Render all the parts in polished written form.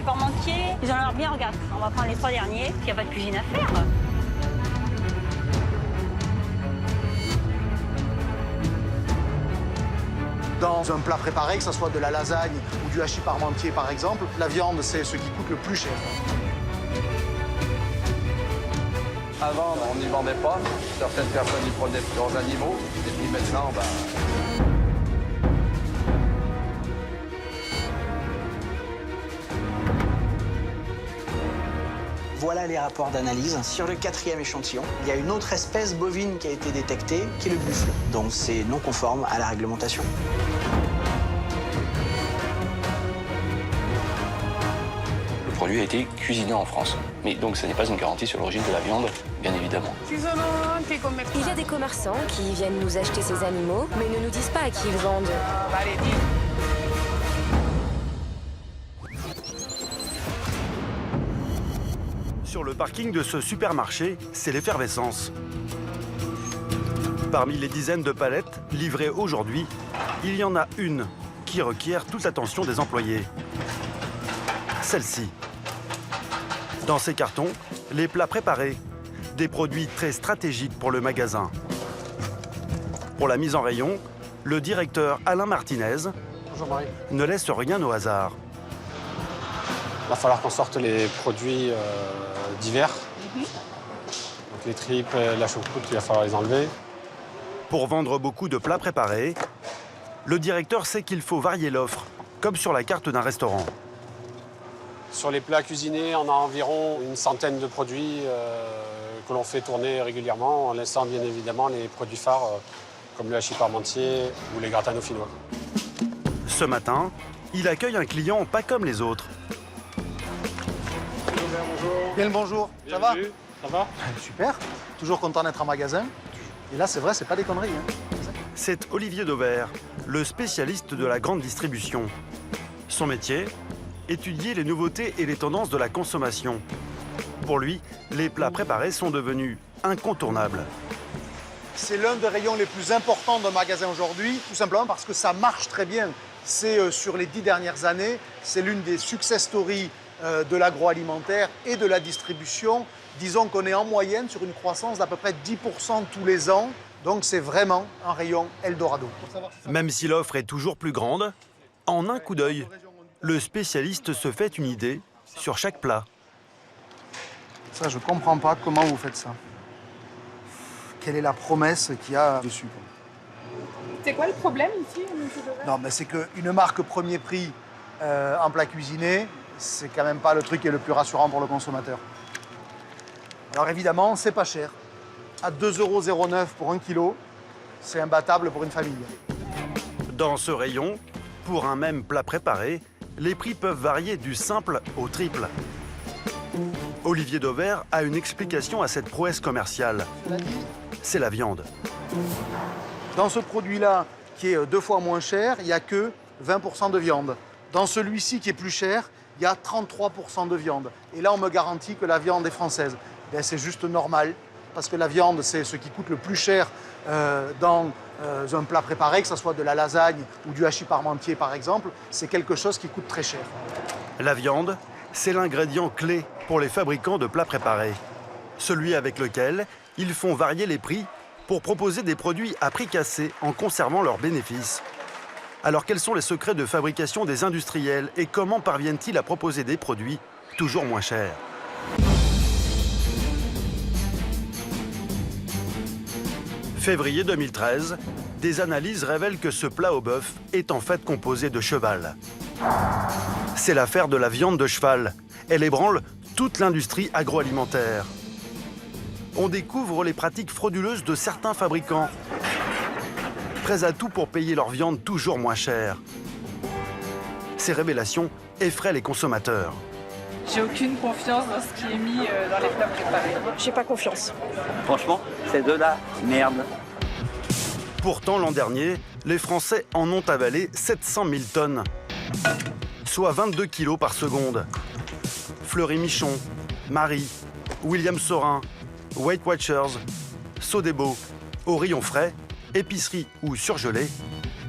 Parmentier, ils ont l'air bien, regarde. On va prendre les 3 derniers, il n'y a pas de cuisine à faire. Dans un plat préparé, que ce soit de la lasagne ou du hachis parmentier par exemple, la viande c'est ce qui coûte le plus cher. Avant, on n'y vendait pas. Certaines personnes y prenaient plusieurs animaux. Et puis maintenant, Voilà les rapports d'analyse. Sur le 4e échantillon, il y a une autre espèce bovine qui a été détectée, qui est le buffle. Donc c'est non conforme à la réglementation. Le produit a été cuisiné en France. Mais donc ce n'est pas une garantie sur l'origine de la viande, bien évidemment. Il y a des commerçants qui viennent nous acheter ces animaux, mais ne nous disent pas à qui ils vendent. Sur le parking de ce supermarché, c'est l'effervescence. Parmi les dizaines de palettes livrées aujourd'hui, il y en a une qui requiert toute l'attention des employés. Celle-ci. Dans ces cartons, les plats préparés, des produits très stratégiques pour le magasin. Pour la mise en rayon, le directeur Alain Martinez ne laisse rien au hasard. Il va falloir qu'on sorte les produits d'hiver. Donc les tripes, la choucroute, il va falloir les enlever. Pour vendre beaucoup de plats préparés, le directeur sait qu'il faut varier l'offre, comme sur la carte d'un restaurant. Sur les plats cuisinés, on a environ une centaine de produits que l'on fait tourner régulièrement, en laissant bien évidemment les produits phares comme le hachis parmentier ou les gratin dauphinois. Ce matin, il accueille un client pas comme les autres. Bien le bonjour, ça va? Ça va? Super, toujours content d'être en magasin. Et là c'est vrai, c'est pas des conneries. C'est Olivier Dauvert, le spécialiste de la grande distribution. Son métier, étudier les nouveautés et les tendances de la consommation. Pour lui, les plats préparés sont devenus incontournables. C'est l'un des rayons les plus importants d'un magasin aujourd'hui, tout simplement parce que ça marche très bien. C'est sur les 10 dernières années, c'est l'une des success stories de l'agroalimentaire et de la distribution. Disons qu'on est en moyenne sur une croissance d'à peu près 10% tous les ans. Donc c'est vraiment un rayon Eldorado. Même si l'offre est toujours plus grande, en un coup d'œil, le spécialiste se fait une idée sur chaque plat. Ça, je comprends pas comment vous faites ça. Quelle est la promesse qu'il y a dessus? C'est quoi le problème ici? Non, mais c'est qu'une marque premier prix en plat cuisiné, c'est quand même pas le truc qui est le plus rassurant pour le consommateur. Alors évidemment, c'est pas cher. À 2,09 € pour 1 kilo, c'est imbattable pour une famille. Dans ce rayon, pour un même plat préparé, les prix peuvent varier du simple au triple. Olivier Dauvert a une explication à cette prouesse commerciale. C'est la viande. Dans ce produit-là, qui est 2 fois moins cher, il n'y a que 20% de viande. Dans celui-ci, qui est plus cher, il y a 33% de viande. Et là, on me garantit que la viande est française. Ben, c'est juste normal, parce que la viande, c'est ce qui coûte le plus cher dans un plat préparé, que ce soit de la lasagne ou du hachis parmentier, par exemple. C'est quelque chose qui coûte très cher. La viande, c'est l'ingrédient clé pour les fabricants de plats préparés. Celui avec lequel ils font varier les prix pour proposer des produits à prix cassé en conservant leurs bénéfices. Alors quels sont les secrets de fabrication des industriels et comment parviennent-ils à proposer des produits toujours moins chers? Février 2013, des analyses révèlent que ce plat au bœuf est en fait composé de cheval. C'est l'affaire de la viande de cheval. Elle ébranle toute l'industrie agroalimentaire. On découvre les pratiques frauduleuses de certains fabricants, prêts à tout pour payer leur viande toujours moins chère. Ces révélations effraient les consommateurs. J'ai aucune confiance dans ce qui est mis dans les plats préparés. J'ai pas confiance. Franchement, c'est de la merde. Pourtant, l'an dernier, les Français en ont avalé 700 000 tonnes, soit 22 kilos par seconde. Fleury Michon, Marie, William Saurin, Weight Watchers, Sodebo, au rayon frais, épicerie ou surgelé,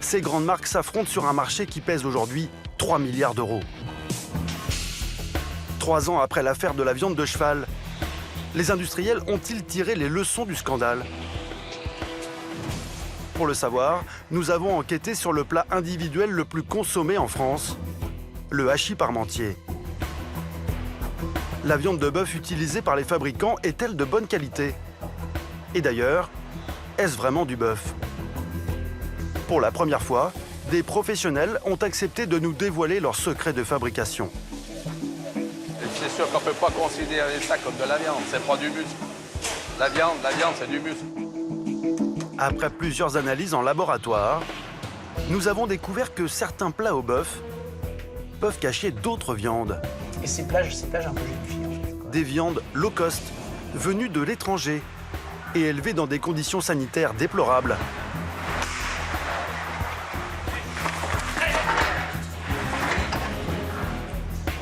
ces grandes marques s'affrontent sur un marché qui pèse aujourd'hui 3 milliards d'euros. 3 ans après l'affaire de la viande de cheval, les industriels ont-ils tiré les leçons du scandale? Pour le savoir, nous avons enquêté sur le plat individuel le plus consommé en France, le hachis parmentier. La viande de bœuf utilisée par les fabricants est-elle de bonne qualité? Et d'ailleurs, est-ce vraiment du bœuf? Pour la première fois, des professionnels ont accepté de nous dévoiler leurs secrets de fabrication. C'est sûr qu'on ne peut pas considérer ça comme de la viande, c'est pas du muscle. La viande, c'est du muscle. Après plusieurs analyses en laboratoire, nous avons découvert que certains plats au bœuf peuvent cacher d'autres viandes. Et ces plages un peu jeunes filles. Des viandes low cost, venues de l'étranger et élevées dans des conditions sanitaires déplorables.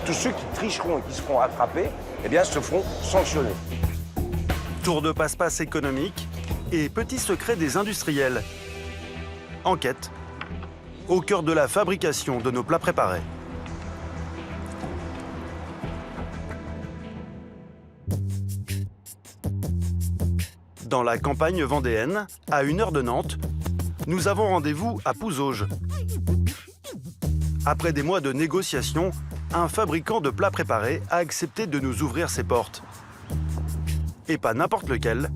Tous ceux qui tricheront et qui seront attrapés, eh bien, se feront sanctionner. Tour de passe-passe économique et petit secret des industriels. Enquête au cœur de la fabrication de nos plats préparés. Dans la campagne vendéenne, à 1 heure de Nantes, nous avons rendez-vous à Pouzauges. Après des mois de négociations, un fabricant de plats préparés a accepté de nous ouvrir ses portes. Et pas n'importe lequel,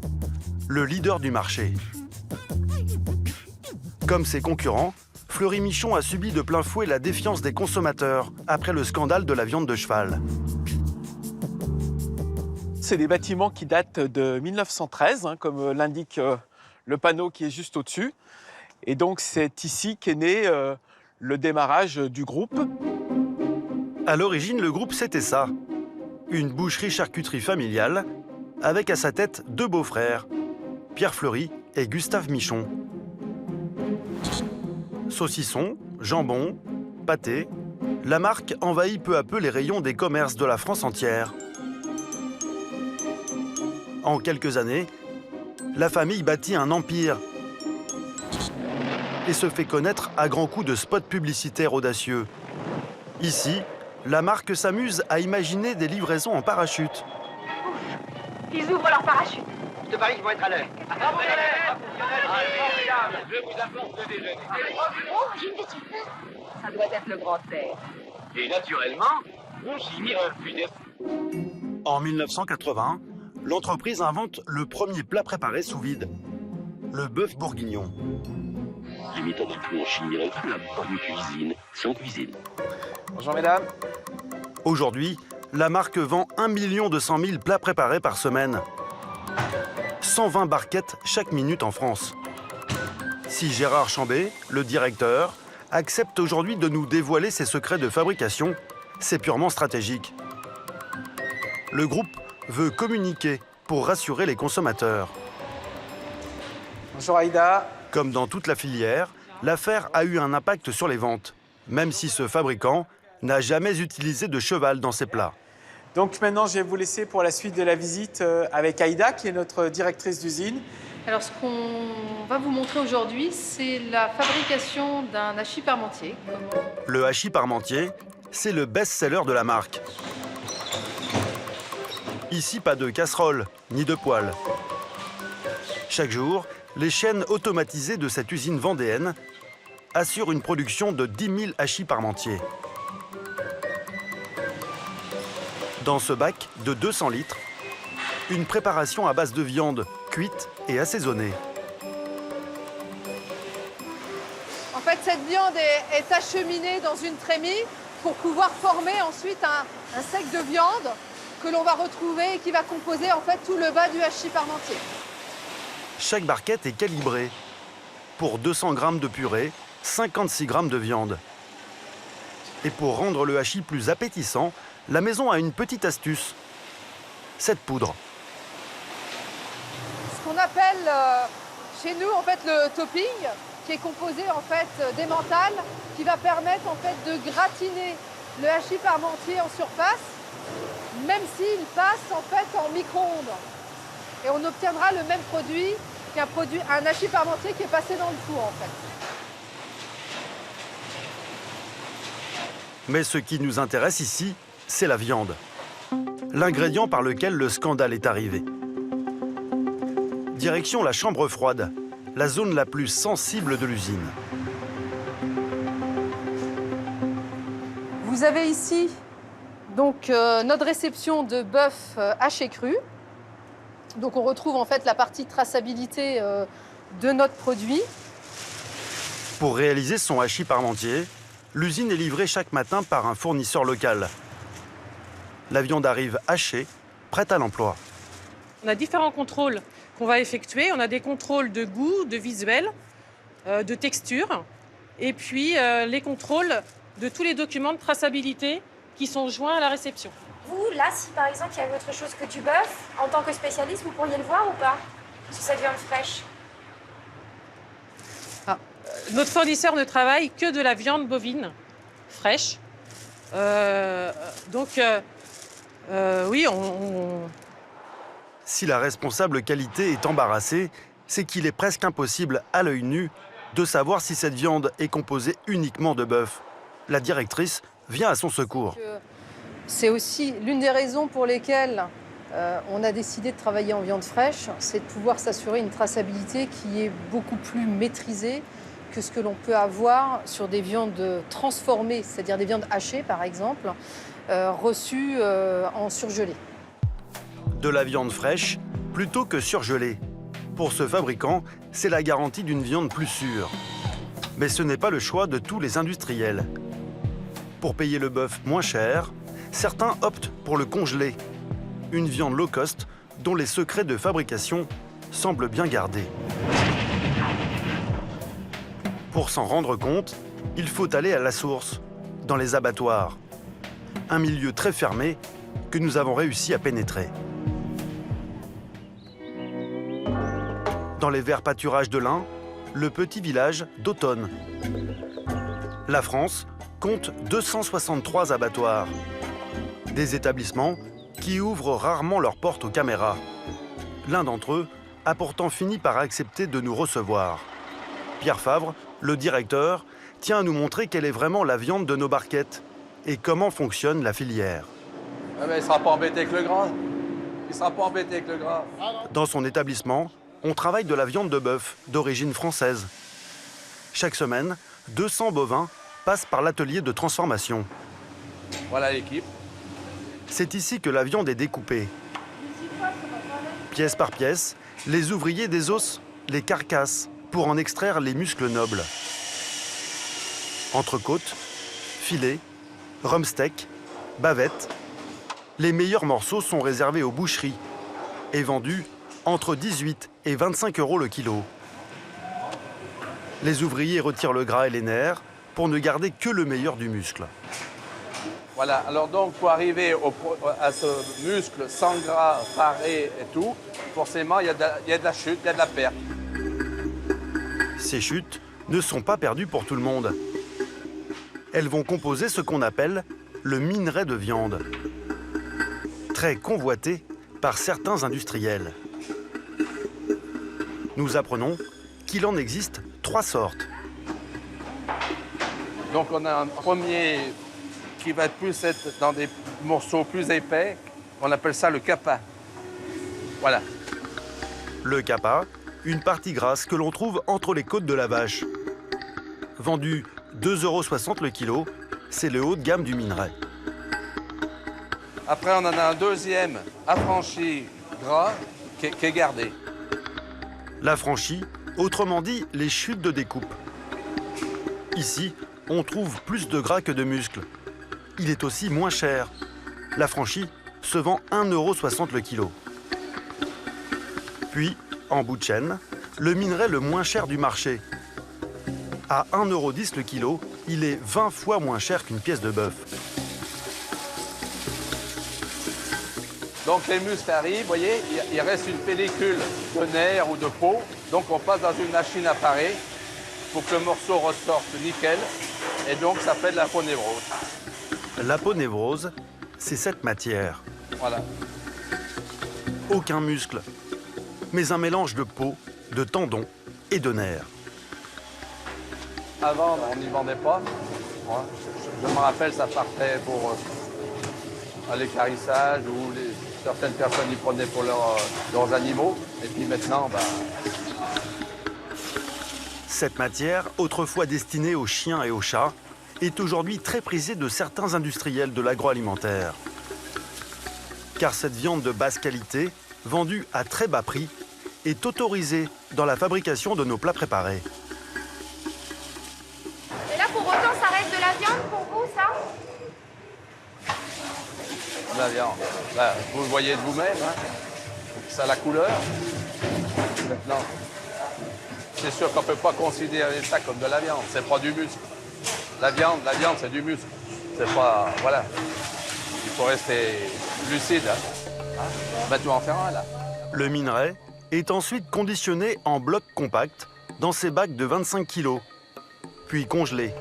le leader du marché. Comme ses concurrents, Fleury-Michon a subi de plein fouet la défiance des consommateurs après le scandale de la viande de cheval. C'est des bâtiments qui datent de 1913, comme l'indique le panneau qui est juste au-dessus. Et donc c'est ici qu'est né le démarrage du groupe. À l'origine, le groupe, c'était ça. Une boucherie-charcuterie familiale, avec à sa tête 2 beaux-frères, Pierre Fleury et Gustave Michon. Saucissons, jambon, pâté, la marque envahit peu à peu les rayons des commerces de la France entière. En quelques années, la famille bâtit un empire et se fait connaître à grands coups de spots publicitaires audacieux. Ici, la marque s'amuse à imaginer des livraisons en parachute. Ils ouvrent leur parachute. Je te parie qu'ils vont être à l'heure. Je vous apporte le déjeuner. Oh, j'ai une petite faim. Ça doit être le grand air. Et naturellement, on s'y mit un puits de... En 1980, l'entreprise invente le premier plat préparé sous vide, le bœuf bourguignon. Les méthodes actuelles en chimie, la bonne cuisine, sans cuisine. Bonjour mesdames. Aujourd'hui, la marque vend 1 200 000 plats préparés par semaine. 120 barquettes chaque minute en France. Si Gérard Chambé, le directeur, accepte aujourd'hui de nous dévoiler ses secrets de fabrication, c'est purement stratégique. Le groupe veut communiquer pour rassurer les consommateurs. Bonjour Aïda. Comme dans toute la filière, l'affaire a eu un impact sur les ventes, même si ce fabricant n'a jamais utilisé de cheval dans ses plats. Donc maintenant, je vais vous laisser pour la suite de la visite avec Aïda, qui est notre directrice d'usine. Alors, ce qu'on va vous montrer aujourd'hui, c'est la fabrication d'un hachis parmentier. Le hachis parmentier, c'est le best-seller de la marque. Ici, pas de casserole, ni de poêle. Chaque jour, les chaînes automatisées de cette usine vendéenne assurent une production de 10 000 hachis parmentiers. Dans ce bac de 200 litres, une préparation à base de viande cuite et assaisonnée. En fait, cette viande est acheminée dans une trémie pour pouvoir former ensuite un sec de viande que l'on va retrouver et qui va composer en fait tout le bas du hachis parmentier. Chaque barquette est calibrée. Pour 200 g de purée, 56 g de viande. Et pour rendre le hachis plus appétissant, la maison a une petite astuce. Cette poudre. Ce qu'on appelle chez nous en fait le topping, qui est composé en fait d'emmental, qui va permettre en fait de gratiner le hachis parmentier en surface, même s'il passe en fait en micro-ondes. Et on obtiendra le même produit qu'un hachis parmentier qui est passé dans le four en fait. Mais ce qui nous intéresse ici, c'est la viande. l'ingrédient par lequel le scandale est arrivé. Direction la chambre froide, la zone la plus sensible de l'usine. Vous avez ici donc, notre réception de bœuf haché cru. Donc on retrouve en fait la partie traçabilité de notre produit. Pour réaliser son hachis parmentier, l'usine est livrée chaque matin par un fournisseur local. La viande arrive hachée, prête à l'emploi. On a différents contrôles qu'on va effectuer. On a des contrôles de goût, de visuel, de texture, et puis les contrôles de tous les documents de traçabilité qui sont joints à la réception. Vous, là, si par exemple il y avait autre chose que du bœuf, en tant que spécialiste, vous pourriez le voir ou pas? Sur cette viande fraîche? Notre fournisseur ne travaille que de la viande bovine fraîche. Oui, Si la responsable qualité est embarrassée, c'est qu'il est presque impossible, à l'œil nu, de savoir si cette viande est composée uniquement de bœuf. La directrice vient à son secours. C'est aussi l'une des raisons pour lesquelles on a décidé de travailler en viande fraîche, c'est de pouvoir s'assurer une traçabilité qui est beaucoup plus maîtrisée que ce que l'on peut avoir sur des viandes transformées, c'est-à-dire des viandes hachées par exemple, reçues en surgelé. De la viande fraîche plutôt que surgelée. Pour ce fabricant, c'est la garantie d'une viande plus sûre. Mais ce n'est pas le choix de tous les industriels. Pour payer le bœuf moins cher, certains optent pour le congeler. Une viande low cost dont les secrets de fabrication semblent bien gardés. Pour s'en rendre compte, il faut aller à la source, dans les abattoirs. Un milieu très fermé que nous avons réussi à pénétrer. Dans les verts pâturages de l'Ain, le petit village d'Autonne. La France compte 263 abattoirs. Des établissements qui ouvrent rarement leurs portes aux caméras. L'un d'entre eux a pourtant fini par accepter de nous recevoir. Pierre Favre, le directeur, tient à nous montrer quelle est vraiment la viande de nos barquettes et comment fonctionne la filière. Ah ben, il ne sera pas embêté avec le gras. Il ne sera pas embêté avec le gras. Dans son établissement, on travaille de la viande de bœuf d'origine française. Chaque semaine, 200 bovins passent par l'atelier de transformation. Voilà l'équipe. C'est ici que la viande est découpée. Pièce par pièce, les ouvriers désossent les carcasses pour en extraire les muscles nobles. Entrecôte, filet, rumsteak, bavette. Les meilleurs morceaux sont réservés aux boucheries et vendus entre 18 et 25 € le kilo. Les ouvriers retirent le gras et les nerfs pour ne garder que le meilleur du muscle. Voilà, alors donc pour arriver à ce muscle sans gras, paré et tout, forcément il y a de la chute, il y a de la perte. Ces chutes ne sont pas perdues pour tout le monde. Elles vont composer ce qu'on appelle le minerai de viande, très convoité par certains industriels. Nous apprenons qu'il en existe 3 sortes. Donc on a un premier qui va plus être dans des morceaux plus épais, on appelle ça le capa. Voilà. Le capa, une partie grasse que l'on trouve entre les côtes de la vache. Vendu 2,60 € le kilo, c'est le haut de gamme du minerai. Après, on en a un deuxième affranchi gras qui est gardé. L'affranchi, autrement dit les chutes de découpe. Ici, on trouve plus de gras que de muscles. Il est aussi moins cher. L'affranchi se vend 1,60 € le kilo. Puis, en bout de chaîne, le minerai le moins cher du marché. À 1,10 € le kilo, il est 20 fois moins cher qu'une pièce de bœuf. Donc les muscles arrivent, vous voyez, il reste une pellicule de nerfs ou de peau. Donc on passe dans une machine à parer pour que le morceau ressorte nickel. Et donc ça fait de l'aponévrose. L'aponévrose, c'est cette matière. Voilà. Aucun muscle, mais un mélange de peau, de tendons et de nerfs. Avant, on n'y vendait pas. Je me rappelle, ça partait pour à l'équarrissage ou certaines personnes y prenaient pour leurs animaux. Et puis maintenant, Cette matière, autrefois destinée aux chiens et aux chats, est aujourd'hui très prisée de certains industriels de l'agroalimentaire. Car cette viande de basse qualité, vendue à très bas prix, est autorisée dans la fabrication de nos plats préparés. Et là, pour autant, ça reste de la viande pour vous, ça? la viande, là, vous le voyez de vous-même, hein. Ça a la couleur. Maintenant, c'est sûr qu'on ne peut pas considérer ça comme de la viande, c'est pas du muscle. La viande, c'est du muscle. C'est pas... Voilà. Il faut rester lucide. Hein. Ben, tu vas en faire un, là. Le minerai est ensuite conditionné en blocs compacts dans ces bacs de 25 kg, puis congelé.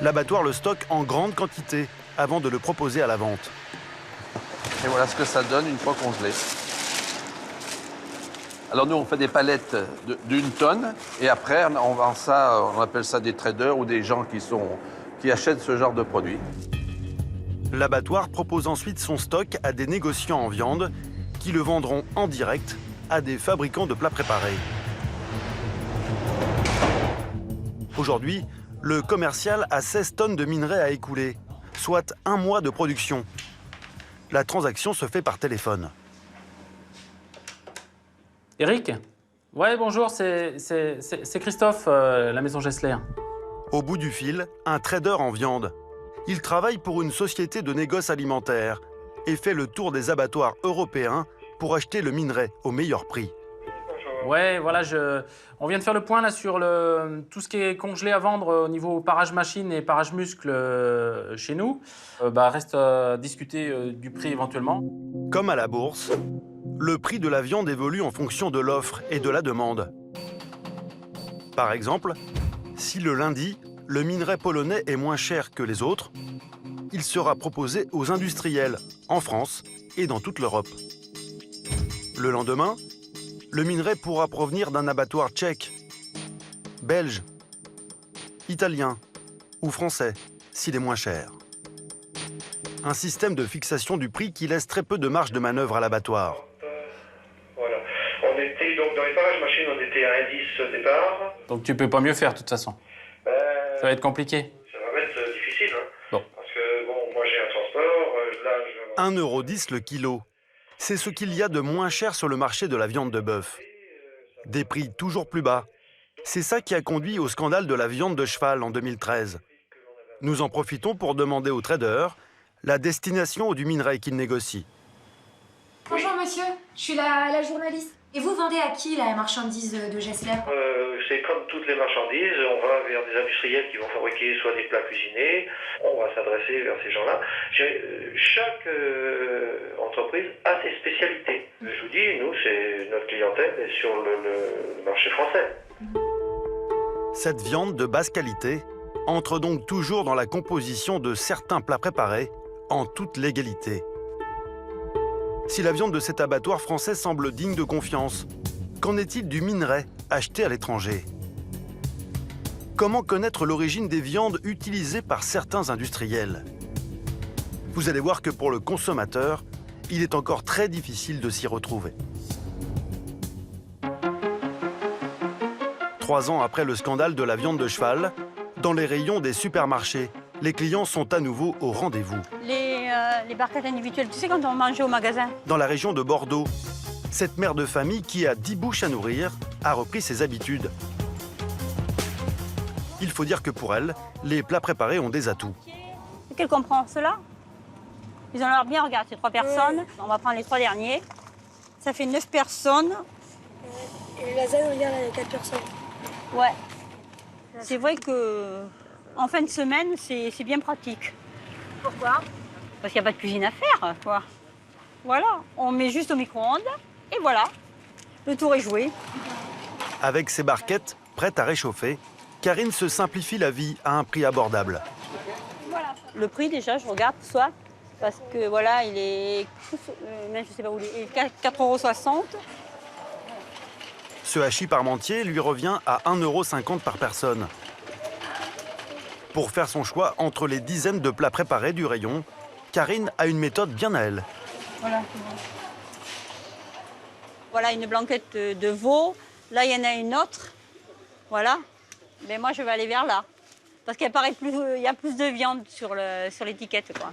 L'abattoir le stocke en grande quantité avant de le proposer à la vente. Et voilà ce que ça donne une fois congelé. Alors nous, on fait des palettes d'1 tonne et après, on vend ça, on appelle ça des traders ou des gens qui achètent ce genre de produits. L'abattoir propose ensuite son stock à des négociants en viande qui le vendront en direct à des fabricants de plats préparés. Aujourd'hui, le commercial a 16 tonnes de minerai à écouler, soit 1 mois de production. La transaction se fait par téléphone. Eric ? Ouais, bonjour, c'est Christophe, la maison Gessler. Au bout du fil, un trader en viande. Il travaille pour une société de négoce alimentaire et fait le tour des abattoirs européens pour acheter le minerai au meilleur prix. Ouais, voilà, on vient de faire le point là sur tout ce qui est congelé à vendre au niveau parage machine et parage muscle chez nous. Reste à discuter du prix éventuellement. Comme à la bourse, le prix de la viande évolue en fonction de l'offre et de la demande. Par exemple, si le lundi, le minerai polonais est moins cher que les autres, il sera proposé aux industriels en France et dans toute l'Europe. Le lendemain, le minerai pourra provenir d'un abattoir tchèque, belge, italien ou français, s'il est moins cher. Un système de fixation du prix qui laisse très peu de marge de manœuvre à l'abattoir. Voilà. On était donc dans les parages machines, on était à indice au départ. Donc tu peux pas mieux faire de toute façon. Ça va être compliqué. Ça va être difficile, hein. Bon. Parce que bon, moi j'ai un transport, là je... 1,10 € le kilo. C'est ce qu'il y a de moins cher sur le marché de la viande de bœuf. Des prix toujours plus bas. C'est ça qui a conduit au scandale de la viande de cheval en 2013. Nous en profitons pour demander aux traders la destination du minerai qu'ils négocient. Bonjour monsieur, je suis la journaliste. Et vous vendez à qui la marchandise de Gessler? C'est comme toutes les marchandises, on va vers des industriels qui vont fabriquer soit des plats cuisinés, on va s'adresser vers ces gens-là. Chaque entreprise a ses spécialités. Je vous dis, nous, c'est notre clientèle est sur le marché français. Cette viande de basse qualité entre donc toujours dans la composition de certains plats préparés en toute légalité. Si la viande de cet abattoir français semble digne de confiance, qu'en est-il du minerai acheté à l'étranger? Comment connaître l'origine des viandes utilisées par certains industriels? Vous allez voir que pour le consommateur, il est encore très difficile de s'y retrouver. 3 ans après le scandale de la viande de cheval, dans les rayons des supermarchés, les clients sont à nouveau au rendez-vous. Les barquettes individuelles, tu sais quand on mangeait au magasin? Dans la région de Bordeaux, cette mère de famille qui a 10 bouches à nourrir a repris ses habitudes. Il faut dire que pour elle, les plats préparés ont des atouts. Quel qu'on prend ceux-là? Ils ont l'air bien, regarde, c'est 3 personnes. On va prendre les 3 derniers. Ça fait 9 personnes. Et le lasagne, regarde, il y a 4 personnes. Ouais. C'est vrai que en fin de semaine, c'est bien pratique. Pourquoi? Parce qu'il n'y a pas de cuisine à faire, quoi. Voilà, on met juste au micro-ondes et voilà, le tour est joué. Avec ses barquettes prêtes à réchauffer, Karine se simplifie la vie à un prix abordable. Voilà. Le prix déjà, je regarde soit parce que voilà, il est, même je sais pas où il est 4,60 €. Ce hachis parmentier lui revient à 1,50 € par personne. Pour faire son choix entre les dizaines de plats préparés du rayon, Karine a une méthode bien à elle. Voilà. Voilà une blanquette de veau. Là, il y en a une autre. Voilà. Mais moi, je vais aller vers là. Parce qu'il y a plus de viande sur l'étiquette, quoi.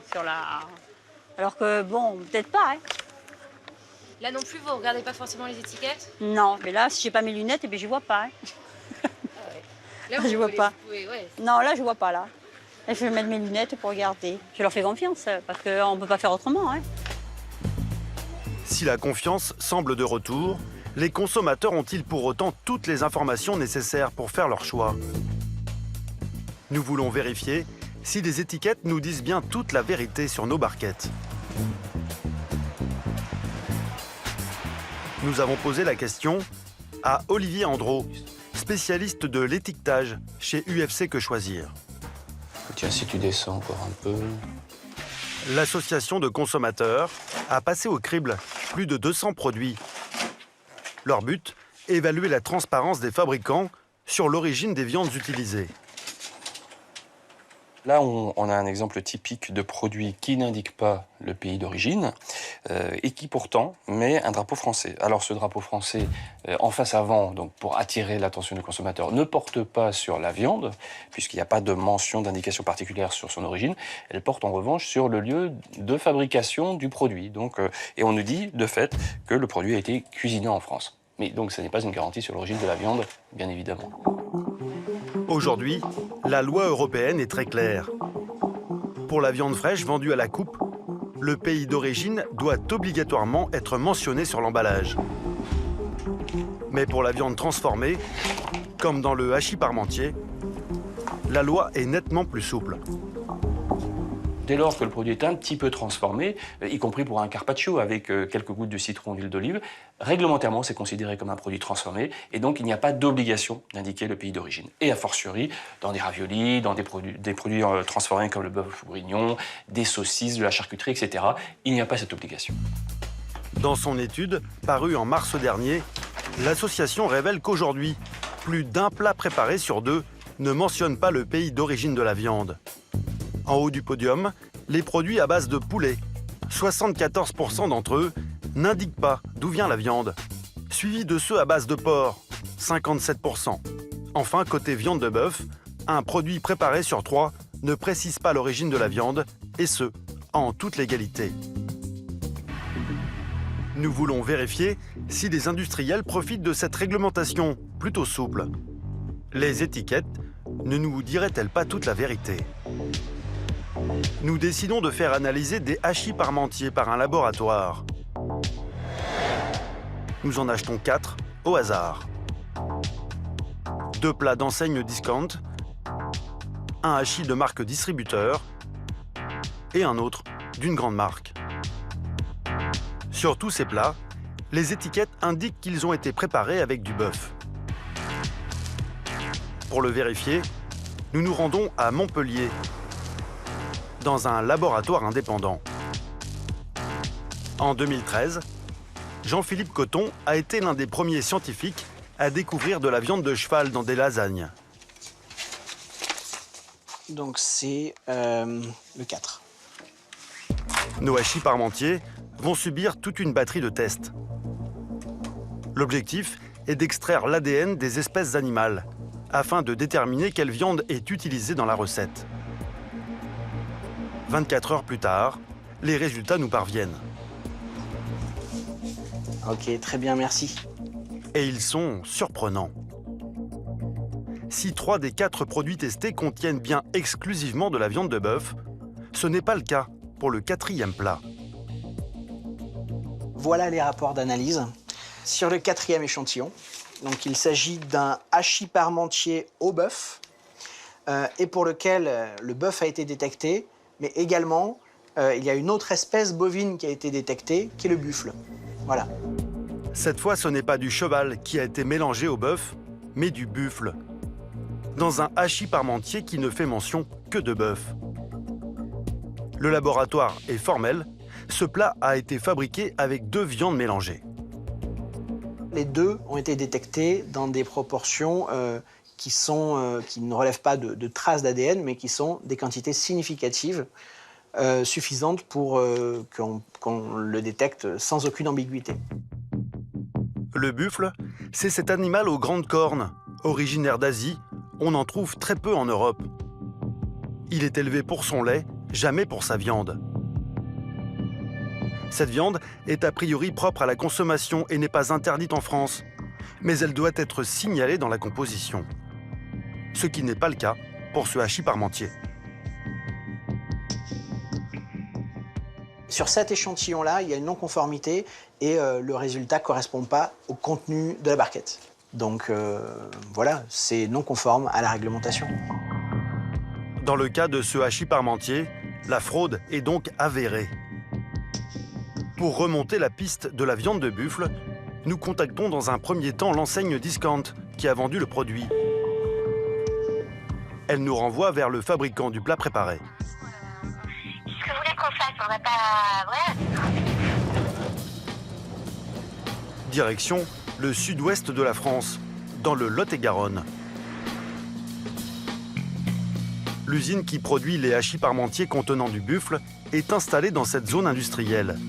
Alors que, bon, peut-être pas, hein. Là non plus, vous ne regardez pas forcément les étiquettes? Non, mais là, si j'ai pas mes lunettes, eh bien, je vois pas, hein. Là, Je vois pas. Ouais. Non, là, je vois pas, là. Là, je vais mettre mes lunettes pour regarder. Je leur fais confiance, parce qu'on ne peut pas faire autrement, hein. Si la confiance semble de retour, les consommateurs ont-ils pour autant toutes les informations nécessaires pour faire leur choix? Nous voulons vérifier si les étiquettes nous disent bien toute la vérité sur nos barquettes. Nous avons posé la question à Olivier Andro, spécialiste de l'étiquetage chez UFC Que Choisir. Tiens, si tu descends encore un peu... L'association de consommateurs a passé au crible plus de 200 produits. Leur but, évaluer la transparence des fabricants sur l'origine des viandes utilisées. Là, on a un exemple typique de produit qui n'indique pas le pays d'origine et qui pourtant met un drapeau français. Alors ce drapeau français, en face avant, donc pour attirer l'attention du consommateur, ne porte pas sur la viande, puisqu'il n'y a pas de mention d'indication particulière sur son origine. Elle porte en revanche sur le lieu de fabrication du produit. Donc, et on nous dit de fait que le produit a été cuisiné en France. Mais donc ce n'est pas une garantie sur l'origine de la viande, bien évidemment. Aujourd'hui, la loi européenne est très claire. Pour la viande fraîche vendue à la coupe, le pays d'origine doit obligatoirement être mentionné sur l'emballage. Mais pour la viande transformée, comme dans le hachis parmentier, la loi est nettement plus souple. Dès lors que le produit est un petit peu transformé, y compris pour un carpaccio avec quelques gouttes de citron, d'huile d'olive, réglementairement, c'est considéré comme un produit transformé et donc il n'y a pas d'obligation d'indiquer le pays d'origine. Et a fortiori, dans des raviolis, dans des produits transformés comme le bœuf bourguignon, des saucisses, de la charcuterie, etc., il n'y a pas cette obligation. Dans son étude, parue en mars dernier, l'association révèle qu'aujourd'hui, plus d'un plat préparé sur deux ne mentionne pas le pays d'origine de la viande. En haut du podium, les produits à base de poulet. 74% d'entre eux n'indiquent pas d'où vient la viande, suivi de ceux à base de porc, 57%. Enfin, côté viande de bœuf, un produit préparé sur 3 ne précise pas l'origine de la viande, et ce, en toute légalité. Nous voulons vérifier si les industriels profitent de cette réglementation plutôt souple. Les étiquettes ne nous diraient-elles pas toute la vérité ? Nous décidons de faire analyser des hachis parmentiers par un laboratoire. Nous en achetons 4 au hasard. 2 plats d'enseigne discount, un hachis de marque distributeur et un autre d'une grande marque. Sur tous ces plats, les étiquettes indiquent qu'ils ont été préparés avec du bœuf. Pour le vérifier, nous nous rendons à Montpellier, dans un laboratoire indépendant. En 2013, Jean-Philippe Coton a été l'un des premiers scientifiques à découvrir de la viande de cheval dans des lasagnes. Donc c'est le 4. Nos hachis parmentiers vont subir toute une batterie de tests. L'objectif est d'extraire l'ADN des espèces animales, afin de déterminer quelle viande est utilisée dans la recette. 24 heures plus tard, les résultats nous parviennent. Ok, très bien, merci. Et ils sont surprenants. Si 3 des 4 produits testés contiennent bien exclusivement de la viande de bœuf, ce n'est pas le cas pour le 4e plat. Voilà les rapports d'analyse. Sur le 4e échantillon, donc il s'agit d'un hachis parmentier au bœuf, et pour lequel le bœuf a été détecté, mais également il y a une autre espèce bovine qui a été détectée, qui est le buffle. Voilà. Cette fois, ce n'est pas du cheval qui a été mélangé au bœuf, mais du buffle, dans un hachis parmentier qui ne fait mention que de bœuf. Le laboratoire est formel, ce plat a été fabriqué avec 2 viandes mélangées. Les 2 ont été détectés dans des proportions qui ne relèvent pas de traces d'ADN, mais qui sont des quantités significatives suffisante pour qu'on le détecte sans aucune ambiguïté. Le buffle, c'est cet animal aux grandes cornes. Originaire d'Asie, on en trouve très peu en Europe. Il est élevé pour son lait, jamais pour sa viande. Cette viande est a priori propre à la consommation et n'est pas interdite en France, mais elle doit être signalée dans la composition. Ce qui n'est pas le cas pour ce hachis parmentier. Sur cet échantillon-là, il y a une non-conformité et le résultat ne correspond pas au contenu de la barquette. Donc voilà, c'est non conforme à la réglementation. Dans le cas de ce hachis parmentier, la fraude est donc avérée. Pour remonter la piste de la viande de buffle, nous contactons dans un premier temps l'enseigne Discount qui a vendu le produit. Elle nous renvoie vers le fabricant du plat préparé. Qu'est-ce que vous voulez qu'on fasse? On va pas... Voilà. Direction le sud-ouest de la France, dans le Lot-et-Garonne. L'usine qui produit les hachis parmentiers contenant du buffle est installée dans cette zone industrielle.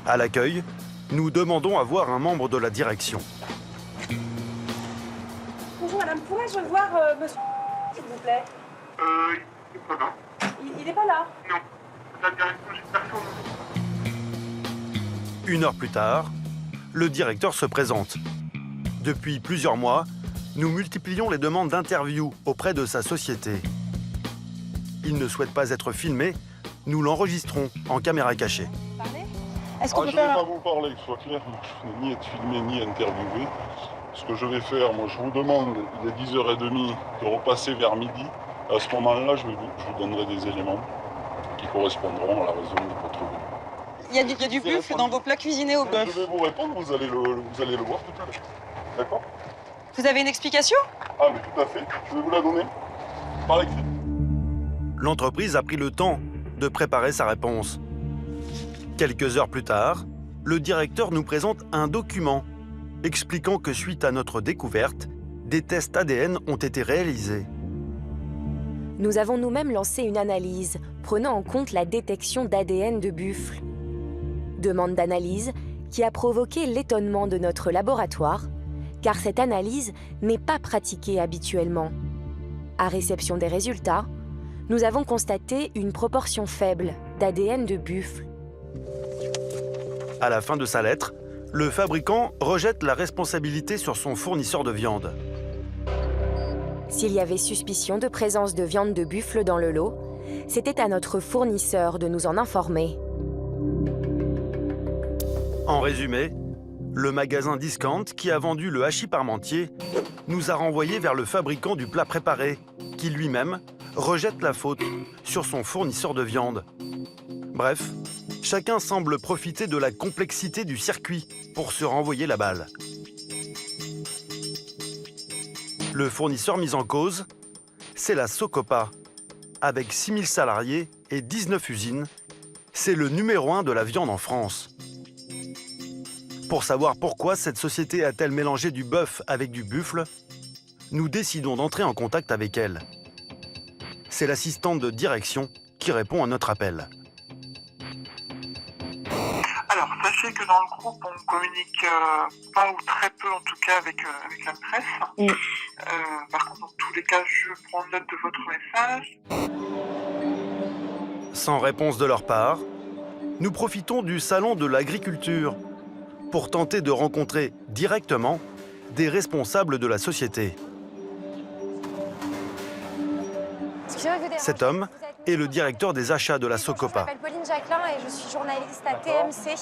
À l'accueil, nous demandons à voir un membre de la direction. Bonjour madame, pourrais-je voir monsieur s'il vous plaît? Il n'est pas là. Il n'est pas là? Non. La direction, j'ai personne. 1 heure plus tard, le directeur se présente. Depuis plusieurs mois, nous multiplions les demandes d'interview auprès de sa société. Il ne souhaite pas être filmé, nous l'enregistrons en caméra cachée. Est-ce qu'on peut je ne vais faire... pas vous parler, que ce soit clair, je n'ai ni être filmé ni interviewé. Ce que je vais faire, moi je vous demande, il est 10h30, de repasser vers midi. À ce moment-là, je vous donnerai des éléments qui correspondront à la raison de votre venue. Il y a du buffle dans vos plats cuisinés au bœuf. Je vais vous répondre, vous allez le voir tout à l'heure. D'accord? Vous avez une explication? Ah mais tout à fait, je vais vous la donner. Par écrit. L'entreprise a pris le temps de préparer sa réponse. Quelques heures plus tard, le directeur nous présente un document expliquant que suite à notre découverte, des tests ADN ont été réalisés. Nous avons nous-mêmes lancé une analyse prenant en compte la détection d'ADN de buffle. Demande d'analyse qui a provoqué l'étonnement de notre laboratoire, car cette analyse n'est pas pratiquée habituellement. À réception des résultats, nous avons constaté une proportion faible d'ADN de buffle. À la fin de sa lettre, le fabricant rejette la responsabilité sur son fournisseur de viande. S'il y avait suspicion de présence de viande de buffle dans le lot, c'était à notre fournisseur de nous en informer. En résumé, le magasin Discount qui a vendu le hachis parmentier nous a renvoyés vers le fabricant du plat préparé, qui lui-même rejette la faute sur son fournisseur de viande. Bref, chacun semble profiter de la complexité du circuit pour se renvoyer la balle. Le fournisseur mis en cause, c'est la Socopa. Avec 6000 salariés et 19 usines, c'est le numéro 1 de la viande en France. Pour savoir pourquoi cette société a-t-elle mélangé du bœuf avec du buffle, nous décidons d'entrer en contact avec elle. C'est l'assistante de direction qui répond à notre appel. Alors, sachez que dans le groupe, on communique pas ou très peu, en tout cas, avec la presse. Par contre, dans tous les cas, je prends note de votre message. Sans réponse de leur part, nous profitons du salon de l'agriculture pour tenter de rencontrer directement des responsables de la société. Cet homme est le directeur des achats de la Socopa. Je m'appelle Pauline Jacquelin et je suis journaliste à TMC.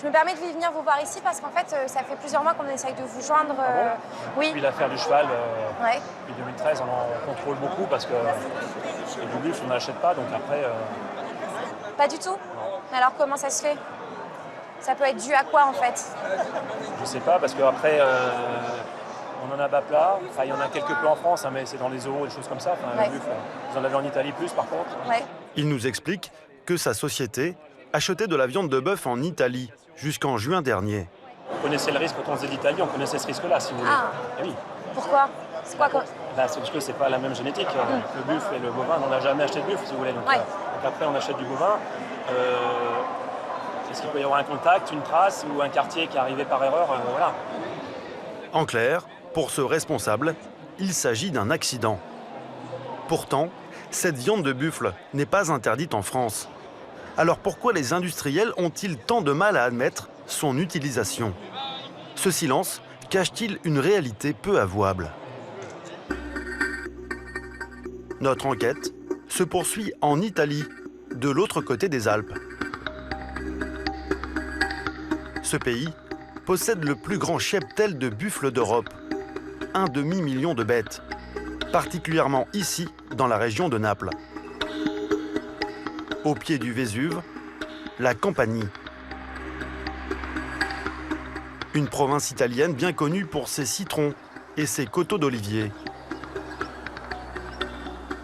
Je me permets de venir vous voir ici parce qu'en fait, ça fait plusieurs mois qu'on essaye de vous joindre. Oui. Depuis l'affaire du cheval, Ouais. depuis 2013, on contrôle beaucoup parce que du buffle, on n'achète pas, donc après... Pas du tout. Alors comment ça se fait? Ça peut être dû à quoi en fait? Je sais pas, parce qu'après, on en a bas plat. Enfin, il y en a quelques peu en France, hein, mais c'est dans les zoos, des choses comme ça. Enfin, Ouais. le buffle, vous en avez en Italie plus, par contre. Ouais. Il nous explique que sa société achetait de la viande de bœuf en Italie jusqu'en juin dernier. On connaissait le risque quand on faisait l'Italie, on connaissait ce risque-là, si vous voulez. Ah. Eh oui. Pourquoi? C'est quoi comme... C'est parce que c'est pas la même génétique. Le buffle et le bovin, on n'a jamais acheté de buffle, si vous voulez. Donc, donc après, on achète du bovin. Est-ce qu'il peut y avoir un contact, une trace ou un quartier qui est arrivé par erreur voilà. En clair, pour ce responsable, il s'agit d'un accident. Pourtant, cette viande de buffle n'est pas interdite en France. Alors pourquoi les industriels ont-ils tant de mal à admettre son utilisation? Ce silence cache-t-il une réalité peu avouable? Notre enquête se poursuit en Italie, de l'autre côté des Alpes. Ce pays possède le plus grand cheptel de buffles d'Europe, 1,5 million de bêtes, particulièrement ici, dans la région de Naples. Au pied du Vésuve, la Campanie. Une province italienne bien connue pour ses citrons et ses coteaux d'oliviers.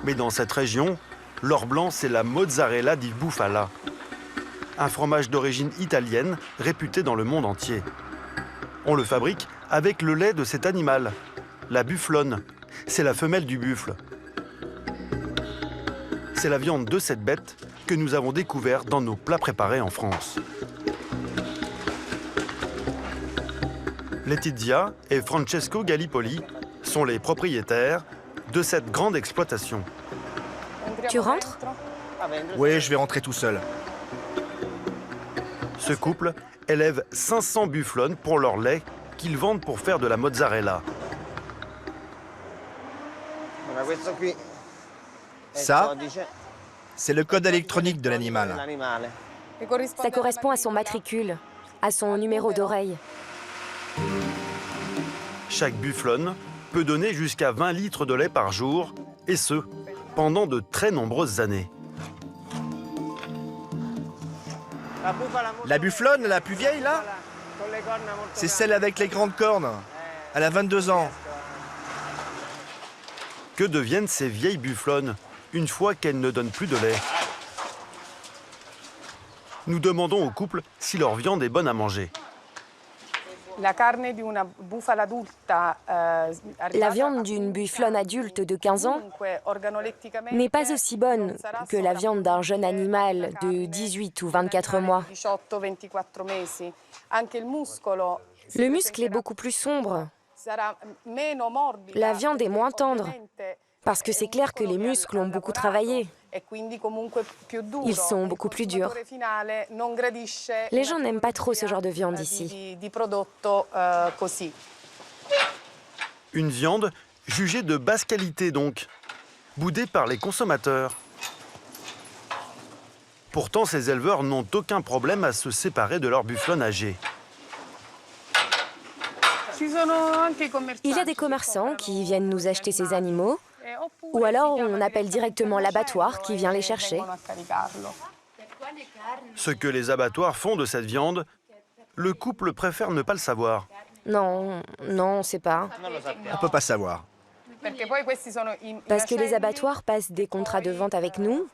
Mais dans cette région, l'or blanc, c'est la mozzarella di bufala, un fromage d'origine italienne réputé dans le monde entier. On le fabrique avec le lait de cet animal, la bufflone. C'est la femelle du buffle. C'est la viande de cette bête que nous avons découvert dans nos plats préparés en France. Letizia et Francesco Gallipoli sont les propriétaires de cette grande exploitation. Tu rentres? Oui, je vais rentrer tout seul. Ce couple élève 500 bufflones pour leur lait qu'ils vendent pour faire de la mozzarella. Ça, c'est le code électronique de l'animal. Ça correspond à son matricule, à son numéro d'oreille. Chaque bufflone peut donner jusqu'à 20 litres de lait par jour, et ce, pendant de très nombreuses années. La bufflone, la plus vieille, là, c'est celle avec les grandes cornes. Elle a 22 ans. Que deviennent ces vieilles bufflones une fois qu'elles ne donnent plus de lait? Nous demandons au couple si leur viande est bonne à manger. La viande d'une bufflone adulte de 15 ans n'est pas aussi bonne que la viande d'un jeune animal de 18 ou 24 mois. Le muscle est beaucoup plus sombre. La viande est moins tendre, parce que c'est clair que les muscles ont beaucoup travaillé. Ils sont beaucoup plus durs. Les gens n'aiment pas trop ce genre de viande ici. Une viande jugée de basse qualité donc, boudée par les consommateurs. Pourtant, ces éleveurs n'ont aucun problème à se séparer de leur bufflone âgée. Il y a des commerçants qui viennent nous acheter ces animaux, ou alors on appelle directement l'abattoir qui vient les chercher. Ce que les abattoirs font de cette viande, le couple préfère ne pas le savoir. Non, on ne sait pas. On ne peut pas savoir. Parce que les abattoirs passent des contrats de vente avec nous,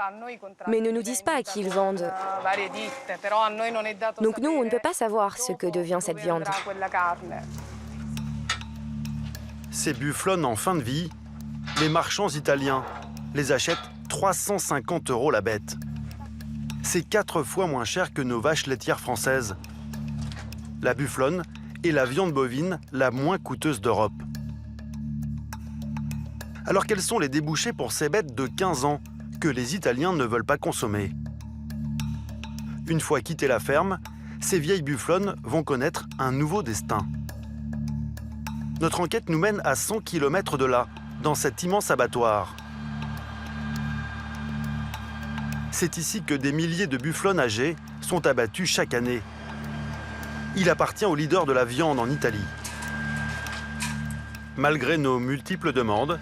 mais ne nous disent pas à qui ils vendent. Donc nous, on ne peut pas savoir ce que devient cette viande. Ces bufflones en fin de vie, les marchands italiens les achètent 350 € la bête. C'est 4 fois moins cher que nos vaches laitières françaises. La bufflone est la viande bovine la moins coûteuse d'Europe. Alors quels sont les débouchés pour ces bêtes de 15 ans que les Italiens ne veulent pas consommer? Une fois quittées la ferme, ces vieilles bufflones vont connaître un nouveau destin. Notre enquête nous mène à 100 km de là, dans cet immense abattoir. C'est ici que des milliers de bufflones âgés sont abattus chaque année. Il appartient au leader de la viande en Italie. Malgré nos multiples demandes,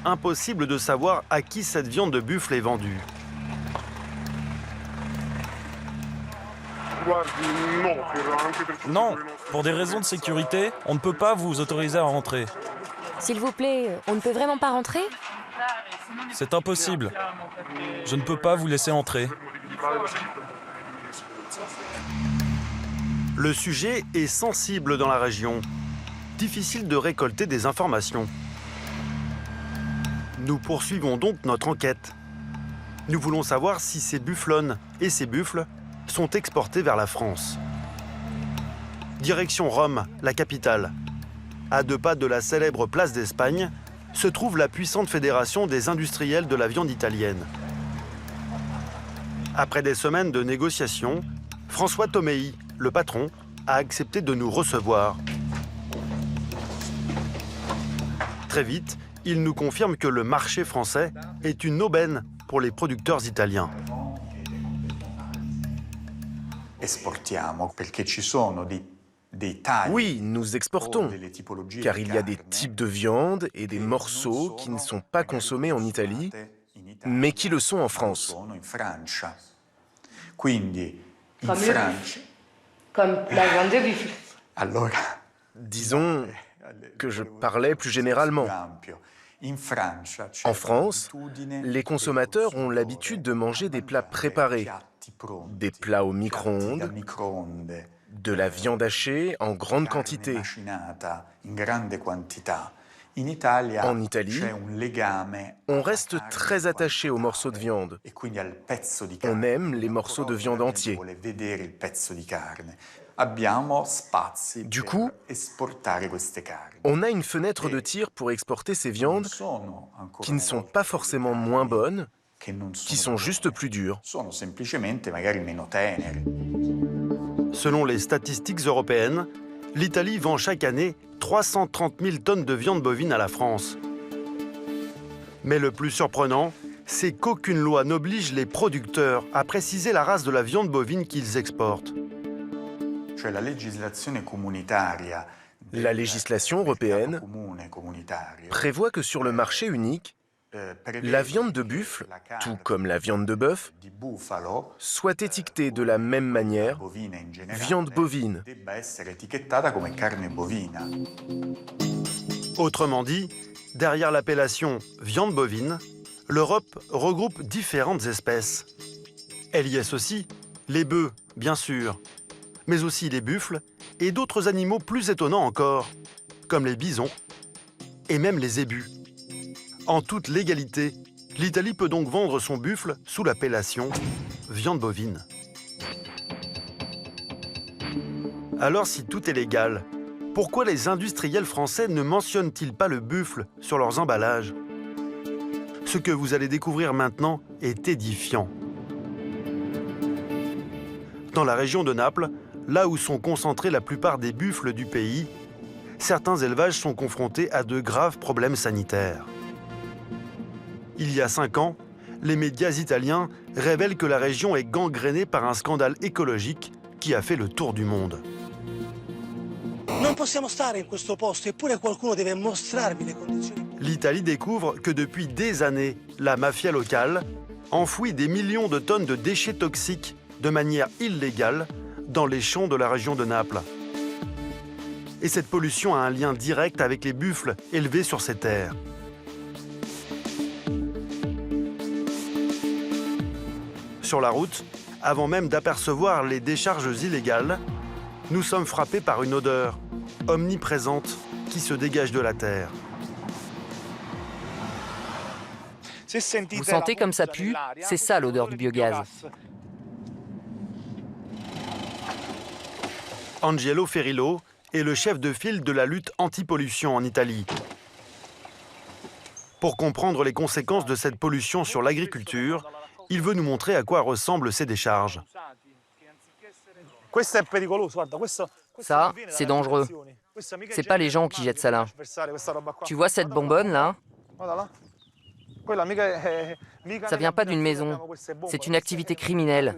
impossible de savoir à qui cette viande de buffle est vendue. Non, pour des raisons de sécurité, on ne peut pas vous autoriser à rentrer. S'il vous plaît, on ne peut vraiment pas rentrer? C'est impossible. Je ne peux pas vous laisser entrer. Le sujet est sensible dans la région. difficile de récolter des informations. Nous poursuivons donc notre enquête. Nous voulons savoir si ces bufflonnes et ces buffles sont exportés vers la France. Direction Rome, la capitale. À 2 pas de la célèbre place d'Espagne, se trouve la puissante fédération des industriels de la viande italienne. Après des semaines de négociations, François Tomei, le patron, a accepté de nous recevoir. Très vite, il nous confirme que le marché français est une aubaine pour les producteurs italiens. Oui, nous exportons, car il y a des types de viande et des morceaux qui ne sont pas consommés en Italie, mais qui le sont en France. Comme la viande de buffle. Disons que je parlais plus généralement. En France, les consommateurs ont l'habitude de manger des plats préparés, des plats au micro-ondes, de la viande hachée en grande quantité. En Italie, on reste très attaché aux morceaux de viande. On aime les morceaux de viande entiers. Du coup, on a une fenêtre de tir pour exporter ces viandes qui ne sont pas forcément moins bonnes, qui sont juste plus dures. Selon les statistiques européennes, l'Italie vend chaque année 330 000 tonnes de viande bovine à la France. Mais le plus surprenant, c'est qu'aucune loi n'oblige les producteurs à préciser la race de la viande bovine qu'ils exportent. La législation européenne prévoit que sur le marché unique, la viande de buffle, tout comme la viande de bœuf, soit étiquetée de la même manière, viande bovine. Autrement dit, derrière l'appellation viande bovine, l'Europe regroupe différentes espèces. Elle y associe les bœufs, bien sûr, mais aussi les buffles et d'autres animaux plus étonnants encore, comme les bisons et même les zébus. En toute légalité, l'Italie peut donc vendre son buffle sous l'appellation viande bovine. Alors si tout est légal, pourquoi les industriels français ne mentionnent-ils pas le buffle sur leurs emballages? Ce que vous allez découvrir maintenant est édifiant. Dans la région de Naples, là où sont concentrés la plupart des buffles du pays, certains élevages sont confrontés à de graves problèmes sanitaires. Il y a 5 ans, les médias italiens révèlent que la région est gangrénée par un scandale écologique qui a fait le tour du monde. L'Italie découvre que depuis des années, la mafia locale enfouit des millions de tonnes de déchets toxiques de manière illégale dans les champs de la région de Naples. Et cette pollution a un lien direct avec les buffles élevés sur ces terres. Sur la route, avant même d'apercevoir les décharges illégales, nous sommes frappés par une odeur omniprésente qui se dégage de la terre. Vous sentez comme ça pue? C'est ça l'odeur du biogaz. Angelo Ferillo est le chef de file de la lutte anti-pollution en Italie. Pour comprendre les conséquences de cette pollution sur l'agriculture, il veut nous montrer à quoi ressemblent ces décharges. Ça, c'est dangereux. C'est pas les gens qui jettent ça là. Tu vois cette bonbonne là? Ça vient pas d'une maison. C'est une activité criminelle.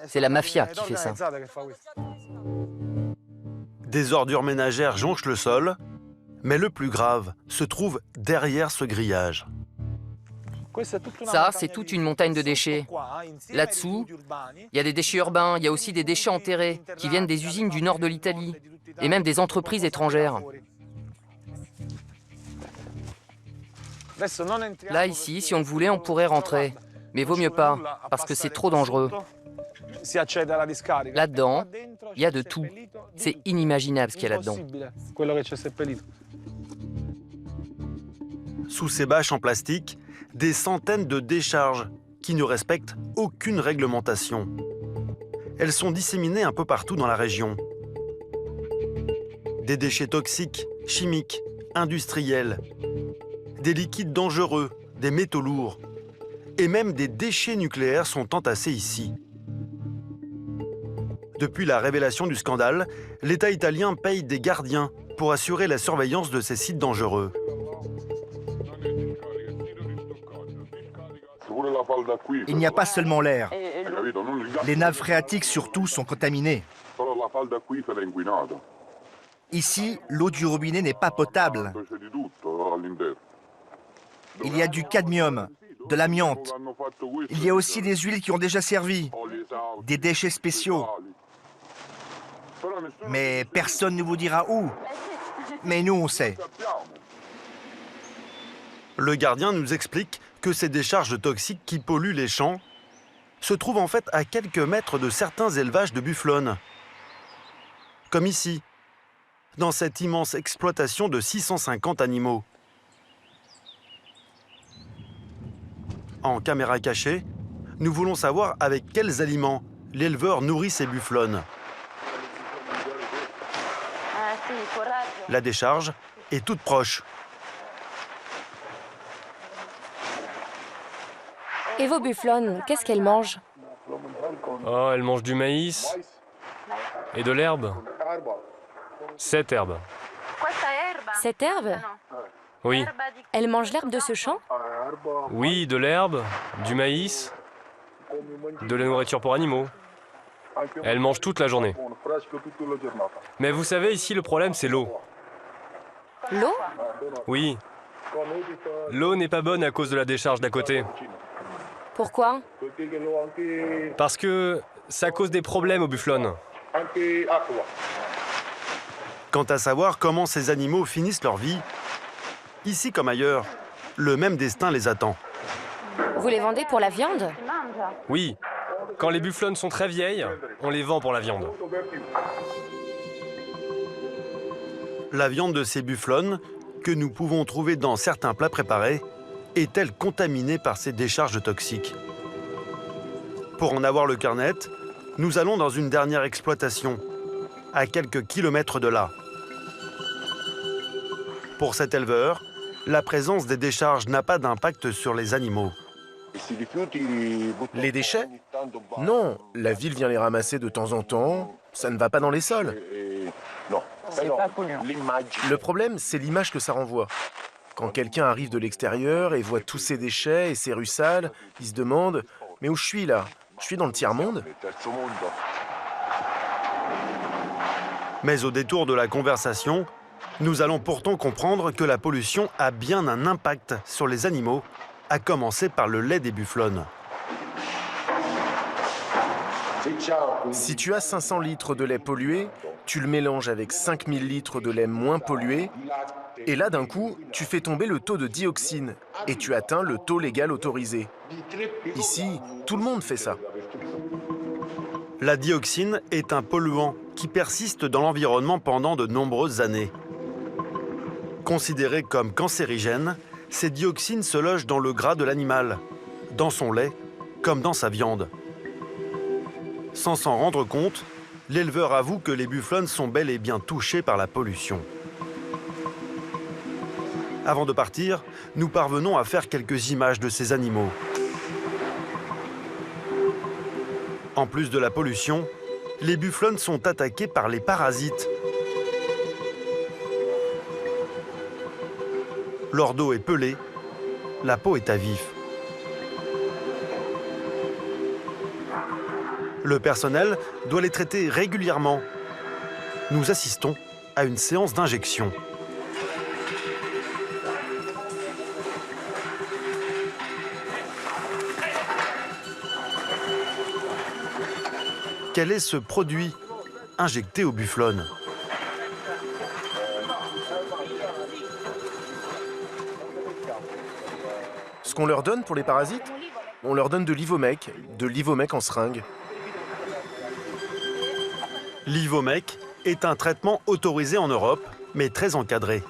C'est la mafia qui fait ça. Des ordures ménagères jonchent le sol, mais le plus grave se trouve derrière ce grillage. Ça, c'est toute une montagne de déchets. Là-dessous, il y a des déchets urbains, il y a aussi des déchets enterrés qui viennent des usines du nord de l'Italie et même des entreprises étrangères. Là, ici, si on le voulait, on pourrait rentrer. Mais vaut mieux pas, parce que c'est trop dangereux. Là-dedans, il y a de tout. C'est inimaginable ce qu'il y a là-dedans. Sous ces bâches en plastique, des centaines de décharges qui ne respectent aucune réglementation. Elles sont disséminées un peu partout dans la région. Des déchets toxiques, chimiques, industriels, des liquides dangereux, des métaux lourds, et même des déchets nucléaires sont entassés ici. Depuis la révélation du scandale, l'État italien paye des gardiens pour assurer la surveillance de ces sites dangereux. Il n'y a pas seulement l'air. Les nappes phréatiques surtout sont contaminées. Ici, l'eau du robinet n'est pas potable. Il y a du cadmium, de l'amiante. Il y a aussi des huiles qui ont déjà servi, des déchets spéciaux. Mais personne ne vous dira où. Mais nous, on sait. Le gardien nous explique que ces décharges toxiques qui polluent les champs se trouvent en fait à quelques mètres de certains élevages de bufflonnes. Comme ici, dans cette immense exploitation de 650 animaux. En caméra cachée, nous voulons savoir avec quels aliments l'éleveur nourrit ses bufflonnes. La décharge est toute proche. Et vos bufflonnes, qu'est-ce qu'elles mangent? Oh, elles mangent du maïs et de l'herbe. Cette herbe. Cette herbe? Oui. Elles mangent l'herbe de ce champ? Oui, de l'herbe, du maïs, de la nourriture pour animaux. Elles mangent toute la journée. Mais vous savez, ici, le problème, c'est l'eau. L'eau? Oui. L'eau n'est pas bonne à cause de la décharge d'à côté. Pourquoi? Parce que ça cause des problèmes aux bufflonnes. Quant à savoir comment ces animaux finissent leur vie, ici comme ailleurs, le même destin les attend. Vous les vendez pour la viande? Oui. Quand les bufflonnes sont très vieilles, on les vend pour la viande. La viande de ces bufflonnes, que nous pouvons trouver dans certains plats préparés, est-elle contaminée par ces décharges toxiques? Pour en avoir le cœur net, nous allons dans une dernière exploitation, à quelques kilomètres de là. Pour cet éleveur, la présence des décharges n'a pas d'impact sur les animaux. Les déchets? Non, la ville vient les ramasser de temps en temps, ça ne va pas dans les sols. Le problème, c'est l'image que ça renvoie. Quand quelqu'un arrive de l'extérieur et voit tous ces déchets et ces rues sales, il se demande « Mais où je suis là? Je suis dans le tiers-monde ?» Mais au détour de la conversation, nous allons pourtant comprendre que la pollution a bien un impact sur les animaux, à commencer par le lait des bufflonnes. Si tu as 500 litres de lait pollué, tu le mélanges avec 5000 litres de lait moins pollué, et là, d'un coup, tu fais tomber le taux de dioxine et tu atteins le taux légal autorisé. Ici, tout le monde fait ça. La dioxine est un polluant qui persiste dans l'environnement pendant de nombreuses années. Considéré comme cancérigène, ces dioxines se logent dans le gras de l'animal, dans son lait, comme dans sa viande. Sans s'en rendre compte, l'éleveur avoue que les bufflonnes sont bel et bien touchées par la pollution. Avant de partir, nous parvenons à faire quelques images de ces animaux. En plus de la pollution, les bufflonnes sont attaquées par les parasites. Leur dos est pelé, la peau est à vif. Le personnel doit les traiter régulièrement. Nous assistons à une séance d'injection. Quel est ce produit injecté aux bufflonnes? Ce qu'on leur donne pour les parasites, on leur donne de l'Ivomec en seringue. L'Ivomec est un traitement autorisé en Europe, mais très encadré.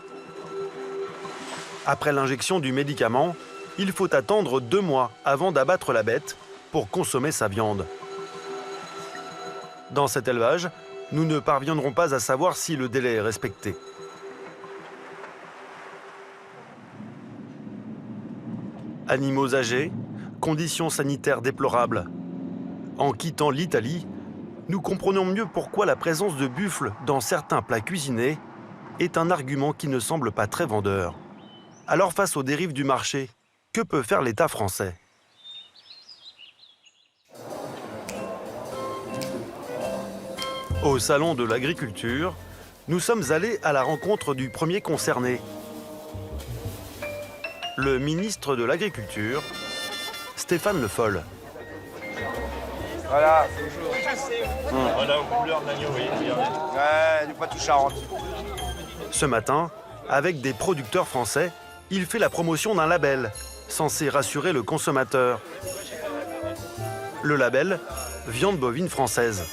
Après l'injection du médicament, il faut attendre 2 mois avant d'abattre la bête pour consommer sa viande. Dans cet élevage, nous ne parviendrons pas à savoir si le délai est respecté. Animaux âgés, conditions sanitaires déplorables. En quittant l'Italie, nous comprenons mieux pourquoi la présence de buffles dans certains plats cuisinés est un argument qui ne semble pas très vendeur. Alors face aux dérives du marché, que peut faire l'État français? Au Salon de l'Agriculture, nous sommes allés à la rencontre du premier concerné, le ministre de l'Agriculture, Stéphane Le Foll. Voilà. Voilà, aux couleurs d'agneau, oui. Ouais, du Poitou-Charentes. Ce matin, avec des producteurs français, il fait la promotion d'un label, censé rassurer le consommateur. Le label « Viande bovine française ».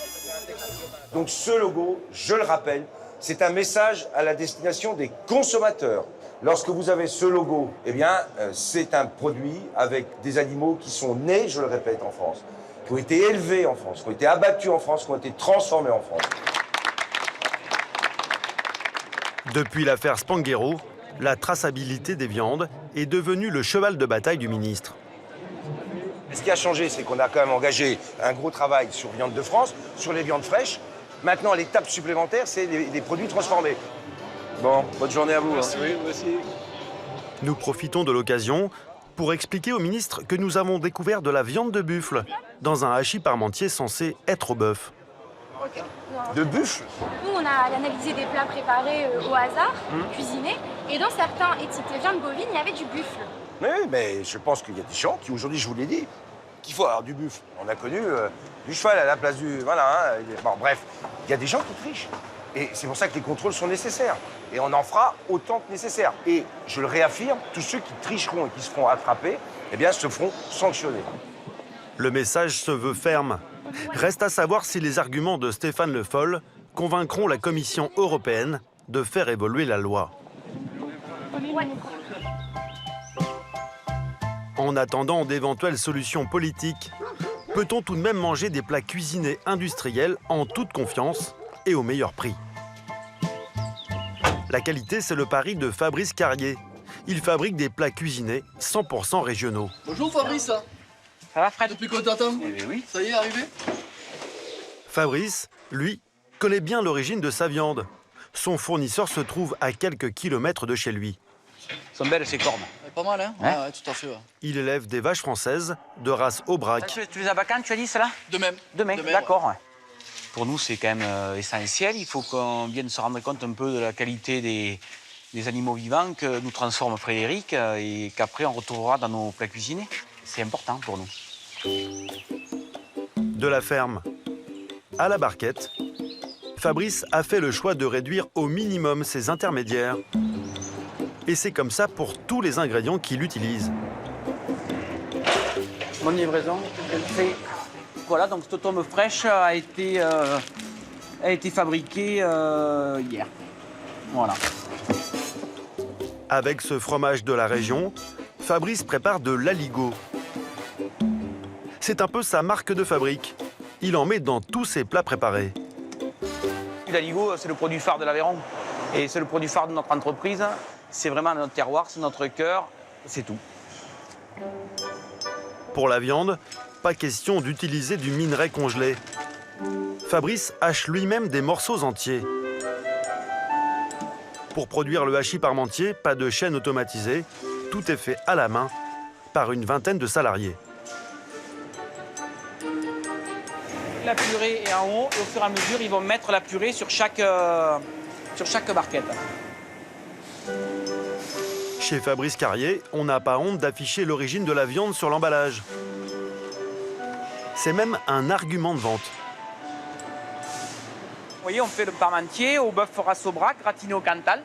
Donc ce logo, je le rappelle, c'est un message à la destination des consommateurs. Lorsque vous avez ce logo, eh bien, c'est un produit avec des animaux qui sont nés, je le répète, en France, qui ont été élevés en France, qui ont été abattus en France, qui ont été transformés en France. Depuis l'affaire Spanghero, la traçabilité des viandes est devenue le cheval de bataille du ministre. Ce qui a changé, c'est qu'on a quand même engagé un gros travail sur Viande de France, sur les viandes fraîches. Maintenant, l'étape supplémentaire, c'est les produits transformés. Bon, bonne journée à vous. Merci, oui, merci. Nous profitons de l'occasion pour expliquer au ministre que nous avons découvert de la viande de buffle dans un hachis parmentier censé être au bœuf. De buffle? Nous, on a analysé des plats préparés au hasard, cuisinés, et dans certains étiquetés viande bovine, il y avait du buffle. Oui, mais je pense qu'il y a des gens qui, aujourd'hui, je vous l'ai dit, qu'il faut avoir du buffle. On a connu du cheval à la place du... Voilà, hein. Bon, bref, il y a des gens qui trichent. Et c'est pour ça que les contrôles sont nécessaires. Et on en fera autant que nécessaire. Et je le réaffirme, tous ceux qui tricheront et qui se feront attraper, eh bien, se feront sanctionner. Le message se veut ferme. Reste à savoir si les arguments de Stéphane Le Foll convaincront la Commission européenne de faire évoluer la loi. En attendant d'éventuelles solutions politiques, peut-on tout de même manger des plats cuisinés industriels en toute confiance et au meilleur prix? La qualité, c'est le pari de Fabrice Carrier. Il fabrique des plats cuisinés 100% régionaux. Bonjour Fabrice. Ça va Fred? Depuis combien de temps? Eh oui. Ça y est, arrivé? Fabrice, lui, connaît bien l'origine de sa viande. Son fournisseur se trouve à quelques kilomètres de chez lui. Sont belles ces cornes. Pas mal, hein, ouais, tout à fait. Ouais. Il élève des vaches françaises de race Aubrac. Tu les as à quand, tu as dit, cela? Demain. Demain, d'accord. Ouais. Pour nous, c'est quand même essentiel. Il faut qu'on vienne se rendre compte un peu de la qualité des animaux vivants que nous transforme Frédéric et qu'après on retrouvera dans nos plats cuisinés. C'est important pour nous. De la ferme à la barquette, Fabrice a fait le choix de réduire au minimum ses intermédiaires. Et c'est comme ça pour tous les ingrédients qu'il utilise. Mon livraison, elle fait... Voilà, donc cette tombe fraîche a été fabriquée hier. Voilà. Avec ce fromage de la région, Fabrice prépare de l'aligot. C'est un peu sa marque de fabrique. Il en met dans tous ses plats préparés. L'aligot, c'est le produit phare de l'Aveyron. Et c'est le produit phare de notre entreprise. C'est vraiment notre terroir, c'est notre cœur, c'est tout. Pour la viande, pas question d'utiliser du minerai congelé. Fabrice hache lui-même des morceaux entiers. Pour produire le hachis parmentier, pas de chaîne automatisée, tout est fait à la main par une vingtaine de salariés. La purée est en haut et au fur et à mesure, ils vont mettre la purée sur chaque barquette. Chez Fabrice Carrier, on n'a pas honte d'afficher l'origine de la viande sur l'emballage. C'est même un argument de vente. Vous voyez, on fait le parmentier au bœuf race Aubrac, gratiné au Cantal.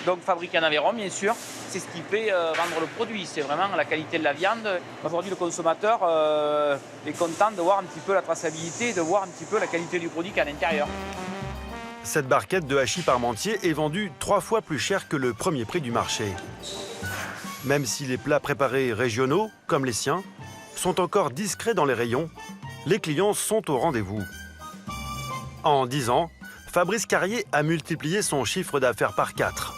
Donc fabriqué en Aveyron, bien sûr, c'est ce qui fait vendre le produit. C'est vraiment la qualité de la viande. Aujourd'hui, le consommateur est content de voir un petit peu la traçabilité, de voir un petit peu la qualité du produit qu'il y a à l'intérieur. Cette barquette de hachis parmentier est vendue 3 fois plus cher que le premier prix du marché. Même si les plats préparés régionaux, comme les siens, sont encore discrets dans les rayons, les clients sont au rendez-vous. En 10 ans, Fabrice Carrier a multiplié son chiffre d'affaires par 4.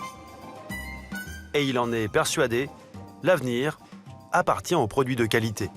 Et il en est persuadé, l'avenir appartient aux produits de qualité.